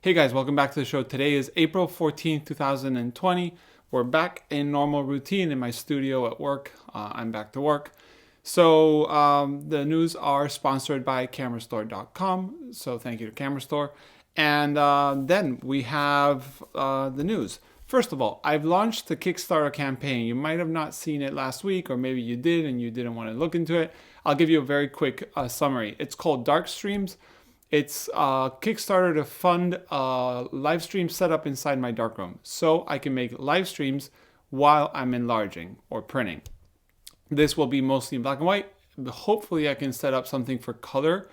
Hey guys, welcome back to the show. Today is April 14th, 2020. We're back in normal routine in my studio at work. I'm back to work. So the news are sponsored by camerastore.com. So thank you to Camerastore. And then we have the news. First of all, I've launched the Kickstarter campaign. You might have not seen it last week, or maybe you did and you didn't want to look into it. I'll give you a very quick summary. It's called Dark Streams. It's a Kickstarter to fund a live stream setup inside my darkroom, so I can make live streams while I'm enlarging or printing. This will be mostly in black and white. Hopefully I can set up something for color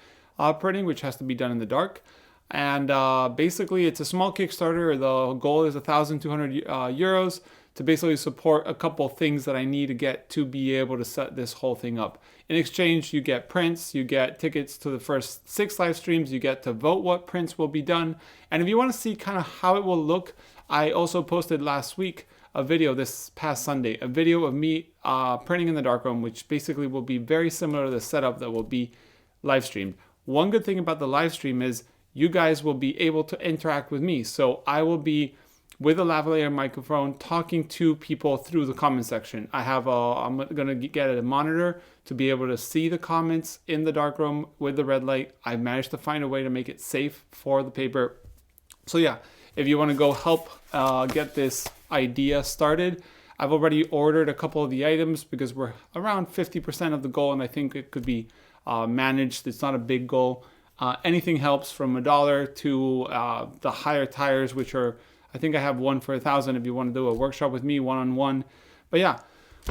printing, which has to be done in the dark. And basically it's a small Kickstarter. The goal is 1,200 euros to basically support a couple things that I need to get to be able to set this whole thing up. In exchange, you get prints, you get tickets to the first 6 live streams, you get to vote what prints will be done. And if you want to see kind of how it will look, I also posted last week a video this past Sunday, a video of me printing in the darkroom, which basically will be very similar to the setup that will be live streamed. One good thing about the live stream is you guys will be able to interact with me. So I will be with a lavalier microphone talking to people through the comment section. I'm gonna get a monitor to be able to see the comments in the darkroom with the red light. I managed to find a way to make it safe for the paper. So yeah, if you wanna go help get this idea started, I've already ordered a couple of the items because we're around 50% of the goal, and I think it could be managed. It's not a big goal. Anything helps, from $1 to the higher tires, which are, I think I have one for 1,000 if you want to do a workshop with me one-on-one. But yeah,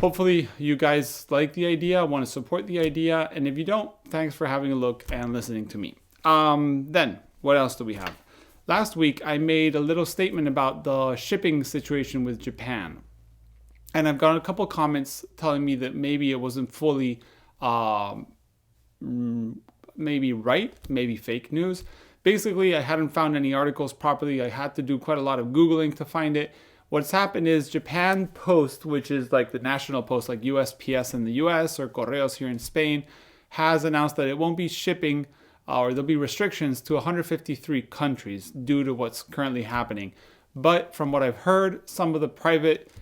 hopefully you guys like the idea, want to support the idea. And if you don't, thanks for having a look and listening to me. Then what else do we have? Last week, I made a little statement about the shipping situation with Japan. And I've got a couple comments telling me that maybe it wasn't fully, maybe right, maybe fake news. Basically, I hadn't found any articles properly. I had to do quite a lot of Googling to find it. What's happened is Japan Post, which is like the national post, like USPS in the US or Correos here in Spain, has announced that it won't be shipping or there'll be restrictions to 153 countries due to what's currently happening. But from what I've heard, some of the private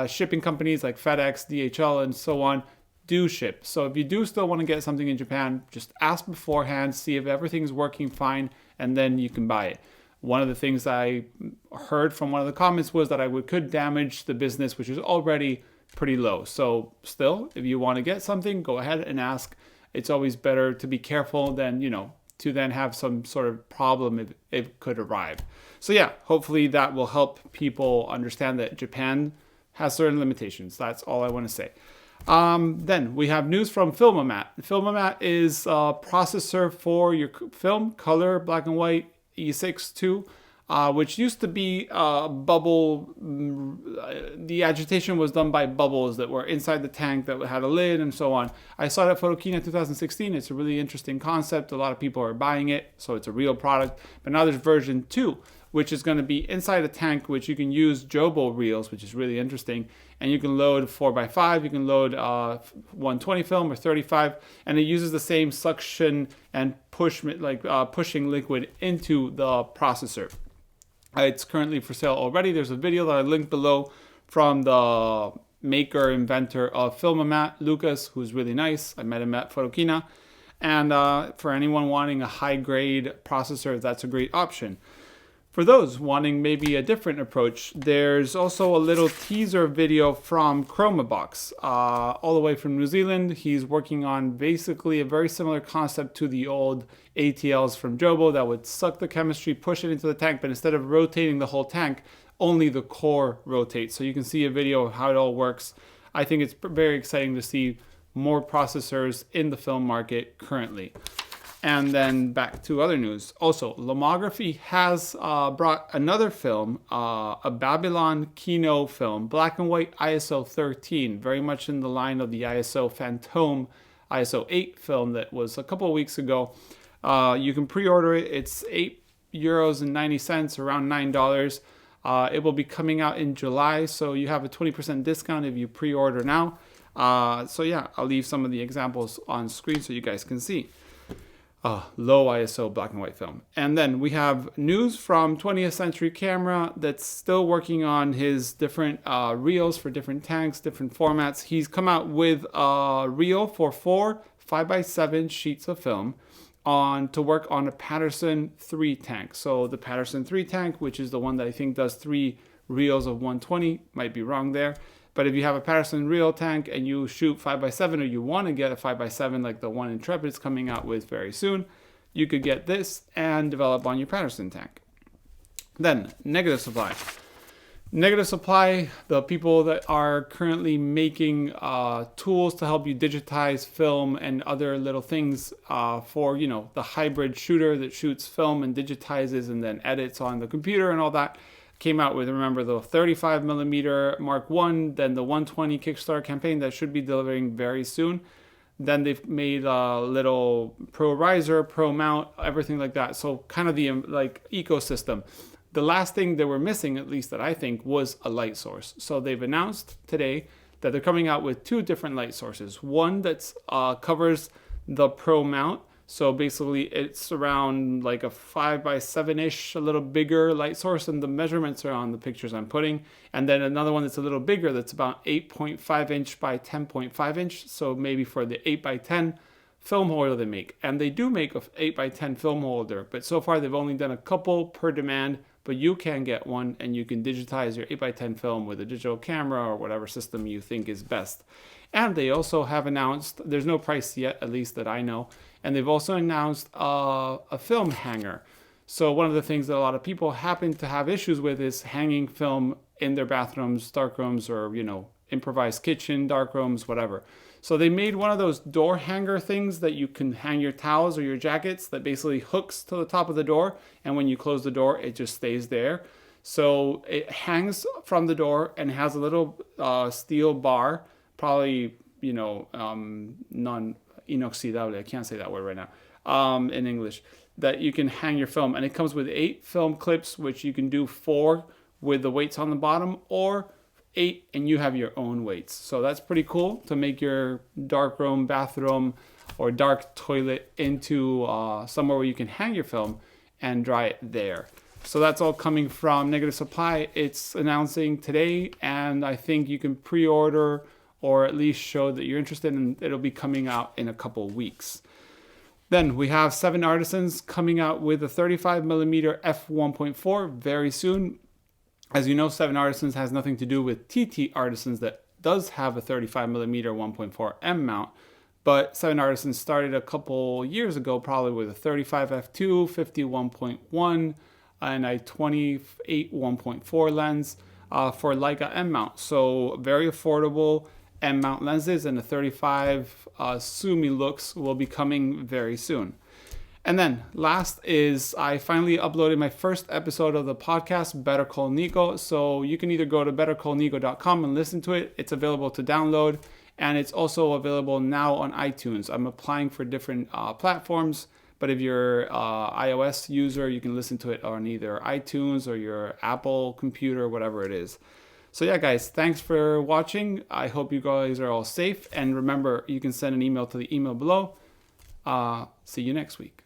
shipping companies like FedEx, DHL, and so on do ship. So if you do still want to get something in Japan, just ask beforehand, see if everything's working fine, and then you can buy it. One of the things I heard from one of the comments was that I could damage the business, which is already pretty low. So still, if you want to get something, go ahead and ask. It's always better to be careful than, to then have some sort of problem if it could arrive. So yeah, hopefully that will help people understand that Japan has certain limitations. That's all I want to say. Then we have news from Filmomat. Filmomat is a processor for your film, color, black and white, E6 II, which used to be bubble. The agitation was done by bubbles that were inside the tank that had a lid and so on. I saw it at Photokina 2016. It's a really interesting concept. A lot of people are buying it, so it's a real product. But now there's version 2, which is going to be inside a tank, which you can use Jobo reels, which is really interesting. And you can load 4x5, you can load 120 film or 35, and it uses the same suction and pushing liquid into the processor. It's currently for sale already. There's a video that I linked below from the maker, inventor of Filmomat, Lucas, who's really nice. I met him at Photokina. And for anyone wanting a high-grade processor, that's a great option. For those wanting maybe a different approach, there's also a little teaser video from Chromabox, all the way from New Zealand. He's working on basically a very similar concept to the old ATLs from Jobo that would suck the chemistry, push it into the tank, but instead of rotating the whole tank, only the core rotates. So you can see a video of how it all works. I think it's very exciting to see more processors in the film market currently. And then back to other news. Also, Lomography has brought another film, a Babylon Kino film, black and white ISO 13, very much in the line of the ISO Phantom ISO 8 film that was a couple of weeks ago. You can pre-order it. It's €8.90, around $9. It will be coming out in July, so you have a 20% discount if you pre-order now. So yeah, I'll leave some of the examples on screen so you guys can see. low ISO black and white film. And then we have news from 20th Century Camera that's still working on his different reels for different tanks, different formats. He's come out with a reel for 4 5x7 sheets of film to work on a Patterson 3 tank. So the Patterson 3 tank, which is the one that I think does 3 reels of 120, might be wrong there. But if you have a Patterson reel tank and you shoot 5x7, or you want to get a 5x7 like the one Intrepid is coming out with very soon, you could get this and develop on your Patterson tank. Then, Negative Supply. Negative Supply, the people that are currently making tools to help you digitize film and other little things for, the hybrid shooter that shoots film and digitizes and then edits on the computer and all that, came out with, remember, the 35mm Mark I, then the 120 Kickstarter campaign that should be delivering very soon. Then they've made a little Pro Riser, Pro Mount, everything like that. So kind of the ecosystem. The last thing they were missing, at least that I think, was a light source. So they've announced today that they're coming out with 2 different light sources. One that covers the Pro Mount. So basically it's around like a 5x7-ish, a little bigger light source, and the measurements are on the pictures I'm putting. And then another one that's a little bigger, that's about 8.5 inch by 10.5 inch. So maybe for the 8x10 film holder they make. And they do make a 8x10 film holder, but so far they've only done a couple per demand, but you can get one and you can digitize your 8x10 film with a digital camera or whatever system you think is best. And they also have announced, there's no price yet, at least that I know, and they've also announced a film hanger. So one of the things that a lot of people happen to have issues with is hanging film in their bathrooms, darkrooms, or, improvised kitchen, darkrooms, whatever. So they made one of those door hanger things that you can hang your towels or your jackets that basically hooks to the top of the door. And when you close the door, it just stays there. So it hangs from the door and has a little steel bar, probably, non-inoxidable. I can't say that word right now in English, that you can hang your film. And it comes with 8 film clips, which you can do 4 with the weights on the bottom, or 8 and you have your own weights. So that's pretty cool to make your dark room, bathroom, or dark toilet into somewhere where you can hang your film and dry it there. So that's all coming from Negative Supply. It's announcing today, and I think you can pre-order or at least show that you're interested, and it'll be coming out in a couple weeks. Then we have 7 Artisans coming out with a 35mm f1.4 very soon. As you know, 7 Artisans has nothing to do with TT Artisans that does have a 35mm 1.4 M mount, but 7 Artisans started a couple years ago probably with a 35 f2, 51.1, and a 28 1.4 lens for Leica M mount. So very affordable M mount lenses, and the 35 Sumi looks will be coming very soon. And then last is I finally uploaded my first episode of the podcast, Better Call Nico. So you can either go to bettercallnico.com and listen to it. It's available to download, and it's also available now on iTunes. I'm applying for different platforms, but if you're an iOS user, you can listen to it on either iTunes or your Apple computer, whatever it is. So yeah, guys, thanks for watching. I hope you guys are all safe. And remember, you can send an email to the email below. See you next week.